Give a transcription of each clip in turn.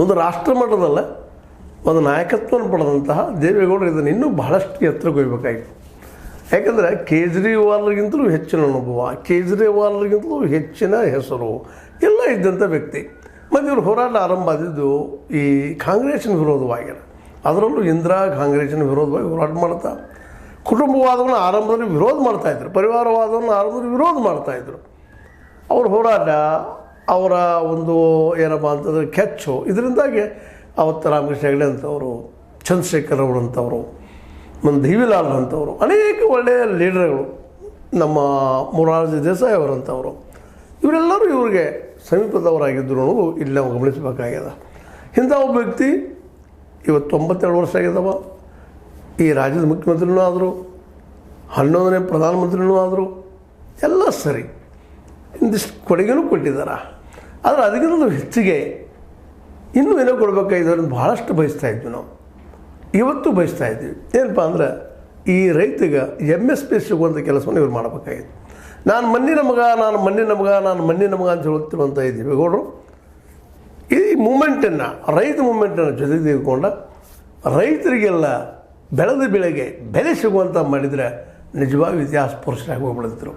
ಒಂದು ರಾಷ್ಟ್ರ ಮಟ್ಟದಲ್ಲ, ಒಂದು ನಾಯಕತ್ವವನ್ನು ಪಡೆದಂತಹ ದೇವೇಗೌಡರು ಇದನ್ನು ಇನ್ನೂ ಬಹಳಷ್ಟು ಎತ್ತರಕ್ಕೆ ಹೋಗ್ಬೇಕಾಗಿತ್ತು. ಯಾಕಂದರೆ ಕೇಜ್ರಿವಾಲ್ರಿಗಿಂತಲೂ ಹೆಚ್ಚಿನ ಅನುಭವ, ಕೇಜ್ರಿವಾಲ್ರಿಗಿಂತಲೂ ಹೆಚ್ಚಿನ ಹೆಸರು ಎಲ್ಲ ಇದ್ದಂಥ ವ್ಯಕ್ತಿ. ಮತ್ತು ಇವರು ಹೋರಾಟ ಆರಂಭ ಆದಿದ್ದು ಈ ಕಾಂಗ್ರೆಸ್ಸಿನ ವಿರೋಧವಾಗಿಲ್ಲ. ಅದರಲ್ಲೂ ಇಂದಿರಾ ಕಾಂಗ್ರೆಸ್ಸಿನ ವಿರೋಧವಾಗಿ ಹೋರಾಟ ಮಾಡ್ತಾ, ಕುಟುಂಬವಾದವನ್ನು ಆರಂಭದಲ್ಲಿ ವಿರೋಧ ಮಾಡ್ತಾಯಿದ್ರು, ಪರಿವಾರವಾದವನ್ನು ಆರಂಭದಲ್ಲಿ ವಿರೋಧ ಮಾಡ್ತಾಯಿದ್ರು. ಅವ್ರ ಹೋರಾಟ, ಅವರ ಒಂದು ಏನಪ್ಪ ಅಂತಂದರೆ ಕೆಚ್ಚು, ಇದರಿಂದಾಗಿ ಅವತ್ತು ರಾಮಕೃಷ್ಣ ಹೆಗಡೆ ಅಂತವರು, ಚಂದ್ರಶೇಖರ್ ಅವರು ಅಂತವರು, ಮತ್ತು ಡಿ.ವಿ. ಅಂತವರು, ಅನೇಕ ಒಳ್ಳೆಯ ಲೀಡರ್ಗಳು, ನಮ್ಮ ಮೊರಾರ್ಜಿ ದೇಸಾಯಿ ಅವರಂಥವರು, ಇವರೆಲ್ಲರೂ ಇವ್ರಿಗೆ ಸಮೀಪದವರಾಗಿದ್ದರು ಅನ್ನೋದು ಇಲ್ಲಿ ನಾವು ಗಮನಿಸಬೇಕಾಗ್ಯದ. ಇಂಥ ಒಬ್ಬ ವ್ಯಕ್ತಿ ಇವತ್ತು 92 ವರ್ಷ ಆಗಿದ್ದವ, ಈ ರಾಜ್ಯದ ಮುಖ್ಯಮಂತ್ರಿನೂ ಆದರು, 11ನೇ ಪ್ರಧಾನಮಂತ್ರಿನೂ ಆದರು, ಎಲ್ಲ ಸರಿ, ಇಂದಿಷ್ಟು ಕೊಡುಗೆನೂ ಕೊಟ್ಟಿದ್ದಾರೆ. ಆದರೆ ಅದಕ್ಕಿಂತ ಹೆಚ್ಚಿಗೆ ಇನ್ನೂ ಏನೋ ಕೊಡಬೇಕಾಗಿದ್ದು ಅಂತ ಭಾಳಷ್ಟು ಬಯಸ್ತಾ ಇದ್ವಿ ನಾವು, ಇವತ್ತು ಬಯಸ್ತಾ ಇದ್ವಿ. ಏನಪ್ಪ ಅಂದ್ರೆ ಈ ರೈತಗೆ MSP ಸಿಗುವಂಥ ಕೆಲಸವನ್ನು ಇವ್ರು ಮಾಡಬೇಕಾಗಿತ್ತು. ನಾನು ಮಣ್ಣಿನ ಮಗ ಅಂತ ಹೇಳುತ್ತಿರುವಂಥ ಇದ್ದೀವಿ ಗೌಡರು. ಈ ಮೂಮೆಂಟನ್ನು, ರೈತ ಮೂಮೆಂಟನ್ನು ಜೊತೆಗೆ ತೆಗೆದುಕೊಂಡ ರೈತರಿಗೆಲ್ಲ ಬೆಳೆದ ಬೆಳೆಗೆ ಬೆಲೆ ಸಿಗುವಂಥ ಮಾಡಿದರೆ ನಿಜವಾಗಿ ಇತಿಹಾಸ ಪುರುಷರಾಗಿ ಹೋಗ್ಬಿಡ್ತಿದ್ರು.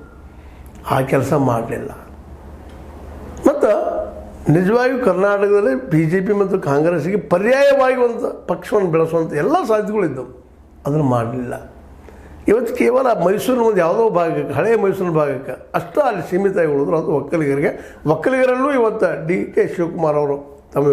ಆ ಕೆಲಸ ಮಾಡಲಿಲ್ಲ. ಮತ್ತು ನಿಜವಾಗಿಯೂ ಕರ್ನಾಟಕದಲ್ಲಿ BJP ಮತ್ತು ಕಾಂಗ್ರೆಸ್ಸಿಗೆ ಪರ್ಯಾಯವಾಗಿ ಒಂದು ಪಕ್ಷವನ್ನು ಬೆಳೆಸುವಂಥ ಎಲ್ಲ ಸಾಧ್ಯತೆಗಳಿದ್ದವು, ಅದನ್ನು ಮಾಡಲಿಲ್ಲ. ಇವತ್ತು ಕೇವಲ ಮೈಸೂರಿನ ಒಂದು ಯಾವುದೋ ಭಾಗಕ್ಕೆ, ಹಳೆಯ ಮೈಸೂರಿನ ಭಾಗಕ್ಕೆ ಅಷ್ಟೇ ಅಲ್ಲಿ ಸೀಮಿತ ಆಗಿ ಉಳಿದ್ರು. ಅದು ಒಕ್ಕಲಿಗರಲ್ಲೂ ಇವತ್ತು D.K. ಶಿವಕುಮಾರ್ ಅವರು